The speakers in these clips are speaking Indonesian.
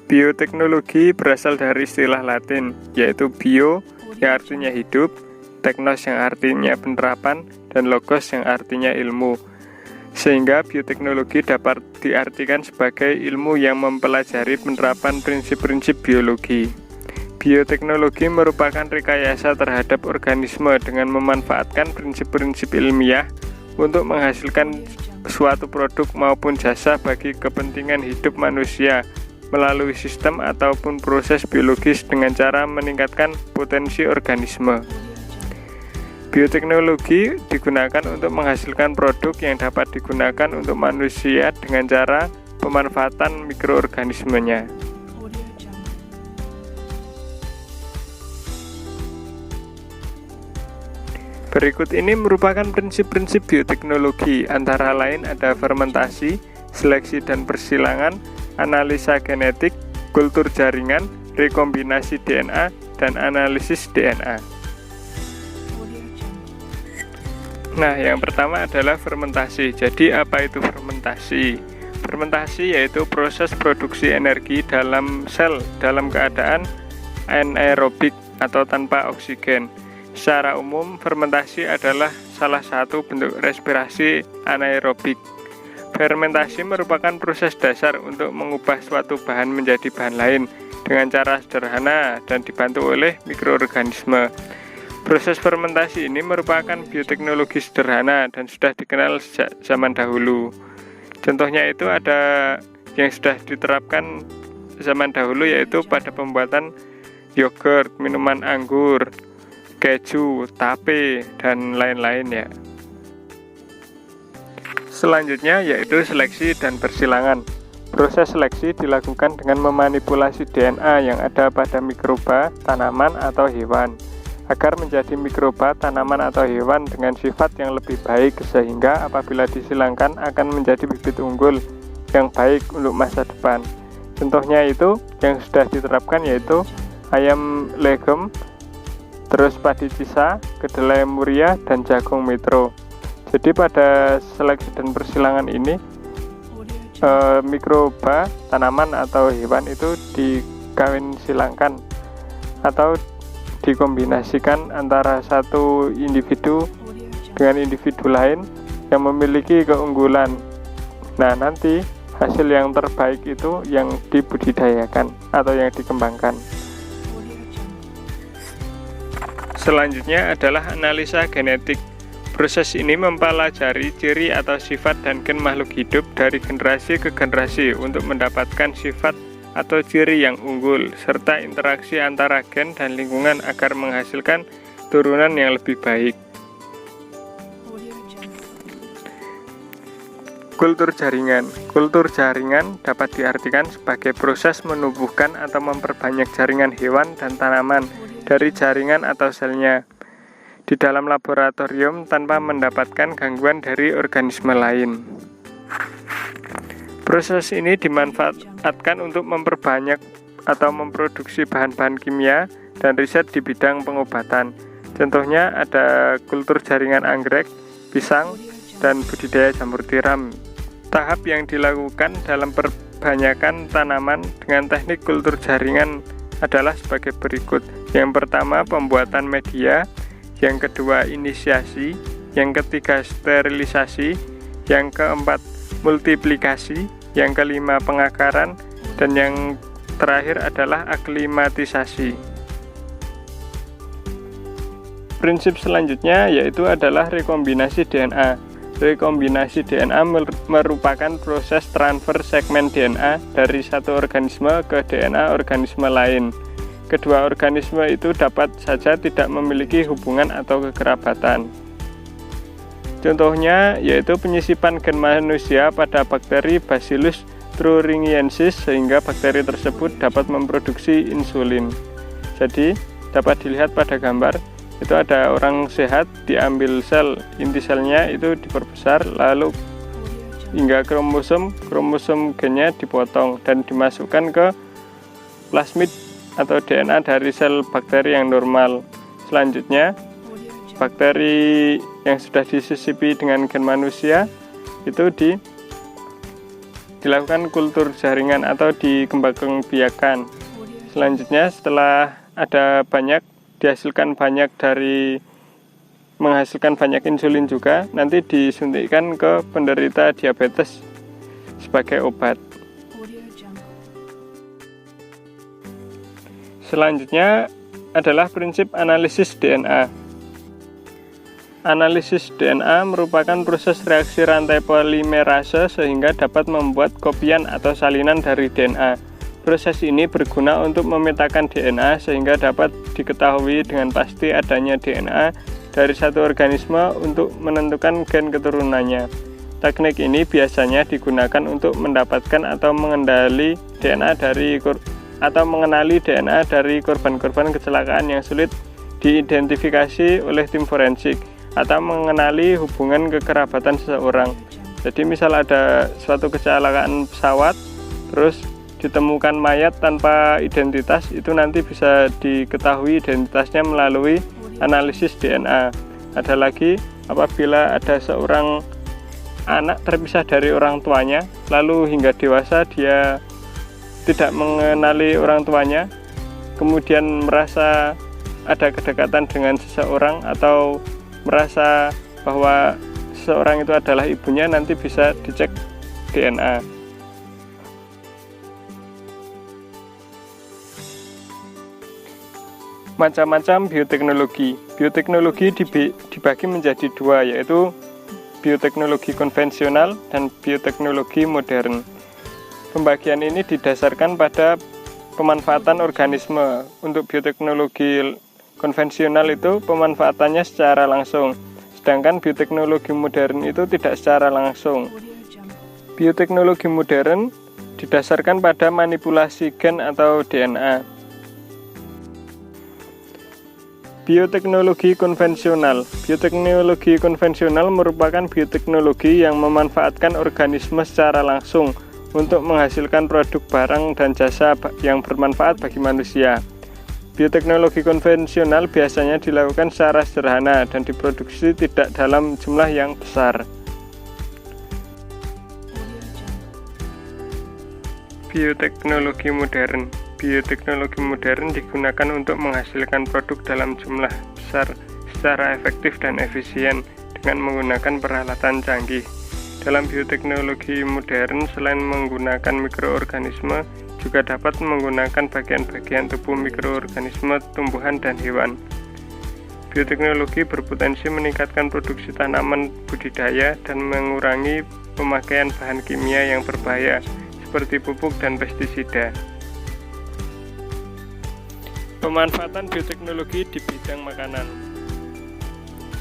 Bioteknologi berasal dari istilah Latin, yaitu bio yang artinya hidup, teknos yang artinya penerapan, dan logos yang artinya ilmu. Sehingga bioteknologi dapat diartikan sebagai ilmu yang mempelajari penerapan prinsip-prinsip biologi. Bioteknologi merupakan rekayasa terhadap organisme dengan memanfaatkan prinsip-prinsip ilmiah untuk menghasilkan suatu produk maupun jasa bagi kepentingan hidup manusia melalui sistem ataupun proses biologis dengan cara meningkatkan potensi organisme. Bioteknologi digunakan untuk menghasilkan produk yang dapat digunakan untuk manusia dengan cara pemanfaatan mikroorganismenya. Berikut ini merupakan prinsip-prinsip bioteknologi, antara lain ada fermentasi, seleksi dan persilangan, analisa genetik, kultur jaringan, rekombinasi DNA, dan analisis DNA. Nah, yang pertama adalah fermentasi. Jadi, apa itu fermentasi? Fermentasi yaitu proses produksi energi dalam sel dalam keadaan anaerobik atau tanpa oksigen. Secara umum, fermentasi adalah salah satu bentuk respirasi anaerobik. Fermentasi merupakan proses dasar untuk mengubah suatu bahan menjadi bahan lain dengan cara sederhana dan dibantu oleh mikroorganisme. Proses fermentasi ini merupakan bioteknologi sederhana dan sudah dikenal sejak zaman dahulu. Contohnya itu ada yang sudah diterapkan zaman dahulu, yaitu pada pembuatan yogurt, minuman anggur, keju, tape, dan lain-lain ya. Selanjutnya yaitu seleksi dan persilangan. Proses seleksi dilakukan dengan memanipulasi DNA yang ada pada mikroba, tanaman, atau hewan agar menjadi mikroba, tanaman, atau hewan dengan sifat yang lebih baik, sehingga apabila disilangkan akan menjadi bibit unggul yang baik untuk masa depan. Contohnya itu yang sudah diterapkan yaitu ayam legum, terus padi cisa, kedelai muria, dan jagung metro. Jadi pada seleksi dan persilangan ini mikroba, tanaman, atau hewan itu dikawin silangkan atau dikombinasikan antara satu individu dengan individu lain yang memiliki keunggulan. Nah, nanti hasil yang terbaik itu yang dibudidayakan atau yang dikembangkan. Selanjutnya adalah analisa genetik. Proses ini mempelajari ciri atau sifat dan gen makhluk hidup dari generasi ke generasi untuk mendapatkan sifat atau ciri yang unggul, serta interaksi antara gen dan lingkungan agar menghasilkan turunan yang lebih baik. Kultur jaringan. Kultur jaringan dapat diartikan sebagai proses menumbuhkan atau memperbanyak jaringan hewan dan tanaman dari jaringan atau selnya di dalam laboratorium tanpa mendapatkan gangguan dari organisme lain. Proses ini dimanfaatkan untuk memperbanyak atau memproduksi bahan-bahan kimia dan riset di bidang pengobatan. Contohnya ada kultur jaringan anggrek, pisang, dan budidaya jamur tiram. Tahap yang dilakukan dalam perbanyakan tanaman dengan teknik kultur jaringan adalah sebagai berikut. Yang pertama, pembuatan media. Yang kedua, inisiasi. Yang ketiga, sterilisasi. Yang keempat, multiplikasi. Yang kelima, pengakaran. Dan yang terakhir adalah aklimatisasi. Prinsip selanjutnya yaitu adalah rekombinasi DNA. Rekombinasi DNA merupakan proses transfer segmen DNA dari satu organisme ke DNA organisme lain. Kedua organisme itu dapat saja tidak memiliki hubungan atau kekerabatan. Contohnya yaitu penyisipan gen manusia pada bakteri Bacillus thuringiensis sehingga bakteri tersebut dapat memproduksi insulin. Jadi dapat dilihat pada gambar, itu ada orang sehat, diambil sel inti selnya itu diperbesar, lalu hingga kromosom gennya dipotong dan dimasukkan ke plasmid atau DNA dari sel bakteri yang normal. Selanjutnya, bakteri yang sudah disisipi dengan gen manusia itu dilakukan kultur jaringan atau dikembangbiakan. Selanjutnya setelah dihasilkan banyak dari menghasilkan banyak insulin juga, nanti disuntikkan ke penderita diabetes sebagai obat. Selanjutnya adalah prinsip analisis DNA. Analisis DNA merupakan proses reaksi rantai polimerase sehingga dapat membuat kopian atau salinan dari DNA. Proses ini berguna untuk memetakan DNA sehingga dapat diketahui dengan pasti adanya DNA dari satu organisme untuk menentukan gen keturunannya. Teknik ini biasanya digunakan untuk mendapatkan atau mengenali DNA dari korban-korban kecelakaan yang sulit diidentifikasi oleh tim forensik, atau mengenali hubungan kekerabatan seseorang. Jadi misal ada suatu kecelakaan pesawat, terus ditemukan mayat tanpa identitas, itu nanti bisa diketahui identitasnya melalui analisis DNA. Ada lagi, apabila ada seorang anak terpisah dari orang tuanya, lalu hingga dewasa dia tidak mengenali orang tuanya, kemudian merasa ada kedekatan dengan seseorang atau merasa bahwa seseorang itu adalah ibunya, nanti bisa dicek DNA. Macam-macam bioteknologi. Bioteknologi dibagi menjadi dua, yaitu bioteknologi konvensional dan bioteknologi modern. Pembagian ini didasarkan pada pemanfaatan organisme. Untuk bioteknologi konvensional itu pemanfaatannya secara langsung, sedangkan bioteknologi modern itu tidak secara langsung. Bioteknologi modern didasarkan pada manipulasi gen atau DNA. Bioteknologi konvensional. Bioteknologi konvensional merupakan bioteknologi yang memanfaatkan organisme secara langsung untuk menghasilkan produk barang dan jasa yang bermanfaat bagi manusia. Bioteknologi konvensional biasanya dilakukan secara sederhana dan diproduksi tidak dalam jumlah yang besar. Bioteknologi modern. Bioteknologi modern digunakan untuk menghasilkan produk dalam jumlah besar secara efektif dan efisien dengan menggunakan peralatan canggih. Dalam bioteknologi modern, selain menggunakan mikroorganisme, juga dapat menggunakan bagian-bagian tubuh mikroorganisme, tumbuhan, dan hewan. Bioteknologi berpotensi meningkatkan produksi tanaman budidaya dan mengurangi pemakaian bahan kimia yang berbahaya seperti pupuk dan pestisida. Pemanfaatan bioteknologi di bidang makanan.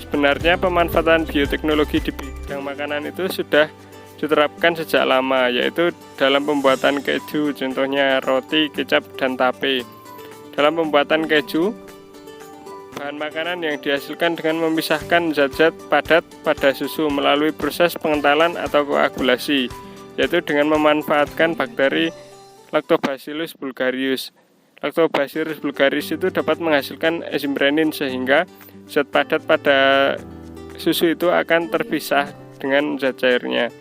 Sebenarnya pemanfaatan bioteknologi di bidang makanan itu sudah diterapkan sejak lama, yaitu dalam pembuatan keju, contohnya roti, kecap, dan tape. Dalam pembuatan keju, bahan makanan yang dihasilkan dengan memisahkan zat-zat padat pada susu melalui proses pengentalan atau koagulasi, yaitu dengan memanfaatkan bakteri Lactobacillus bulgarius. Lactobacillus bulgarius itu dapat menghasilkan enzim renin sehingga zat padat pada susu itu akan terpisah dengan zat cairnya.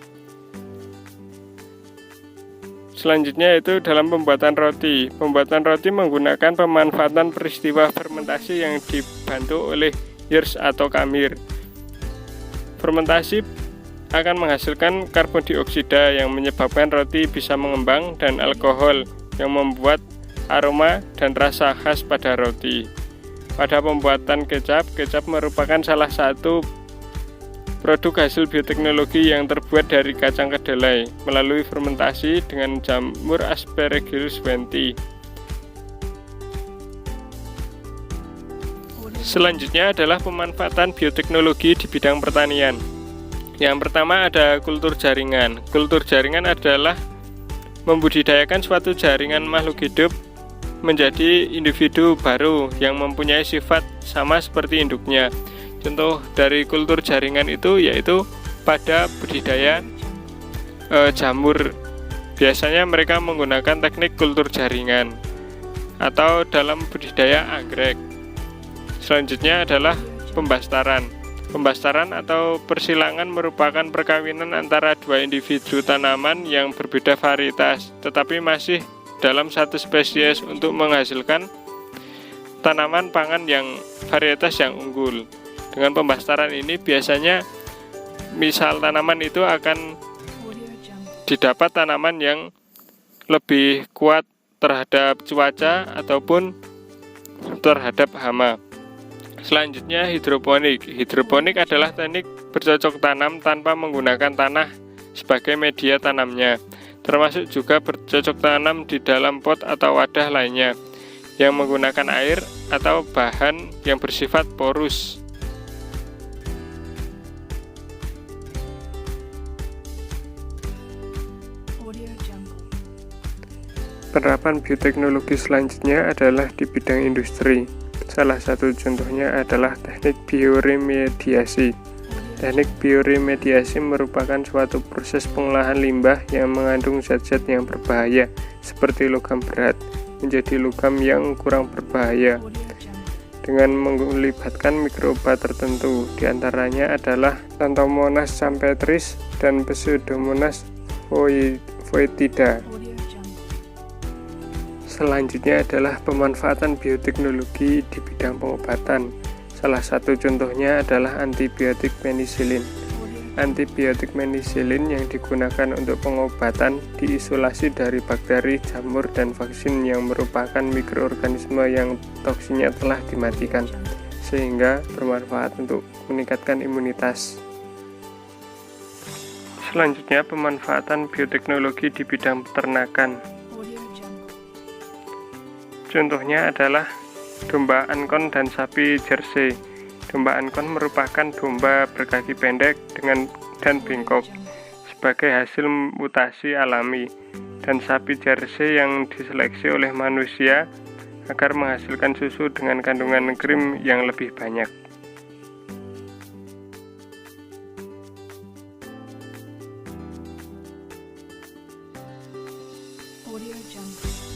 Selanjutnya yaitu dalam pembuatan roti. Pembuatan roti menggunakan pemanfaatan peristiwa fermentasi yang dibantu oleh yeast atau kamir. Fermentasi akan menghasilkan karbon dioksida yang menyebabkan roti bisa mengembang dan alkohol yang membuat aroma dan rasa khas pada roti. Pada pembuatan kecap merupakan salah satu produk hasil bioteknologi yang terbuat dari kacang kedelai melalui fermentasi dengan jamur Aspergillus wenti. Selanjutnya adalah pemanfaatan bioteknologi di bidang pertanian. Yang pertama ada kultur jaringan. Kultur jaringan adalah membudidayakan suatu jaringan makhluk hidup menjadi individu baru yang mempunyai sifat sama seperti induknya. Contoh dari kultur jaringan itu yaitu pada budidaya jamur. Biasanya mereka menggunakan teknik kultur jaringan atau dalam budidaya anggrek. Selanjutnya adalah pembastaran. Pembastaran atau persilangan merupakan perkawinan antara dua individu tanaman yang berbeda varietas, tetapi masih dalam satu spesies untuk menghasilkan tanaman pangan yang varietas yang unggul. Dengan pembastaran ini biasanya misal tanaman itu akan didapat tanaman yang lebih kuat terhadap cuaca ataupun terhadap hama. Selanjutnya hidroponik. Hidroponik adalah teknik bercocok tanam tanpa menggunakan tanah sebagai media tanamnya, termasuk juga bercocok tanam di dalam pot atau wadah lainnya yang menggunakan air atau bahan yang bersifat porus. Penerapan bioteknologi selanjutnya adalah di bidang industri. Salah satu contohnya adalah teknik bioremediasi. Teknik bioremediasi merupakan suatu proses pengolahan limbah yang mengandung zat-zat yang berbahaya seperti logam berat menjadi logam yang kurang berbahaya dengan melibatkan mikroba tertentu, diantaranya adalah Xanthomonas champetris dan Pseudomonas foetida. Selanjutnya adalah pemanfaatan bioteknologi di bidang pengobatan. Salah satu contohnya adalah antibiotik penisilin. Antibiotik penisilin yang digunakan untuk pengobatan diisolasi dari bakteri, jamur, dan vaksin yang merupakan mikroorganisme yang toksinnya telah dimatikan, sehingga bermanfaat untuk meningkatkan imunitas. Selanjutnya, pemanfaatan bioteknologi di bidang peternakan. Contohnya adalah domba ankon dan sapi jersey. Domba ankon merupakan domba berkaki pendek dan bengkok sebagai hasil mutasi alami, dan sapi jersey yang diseleksi oleh manusia agar menghasilkan susu dengan kandungan krim yang lebih banyak. Audio Jungle.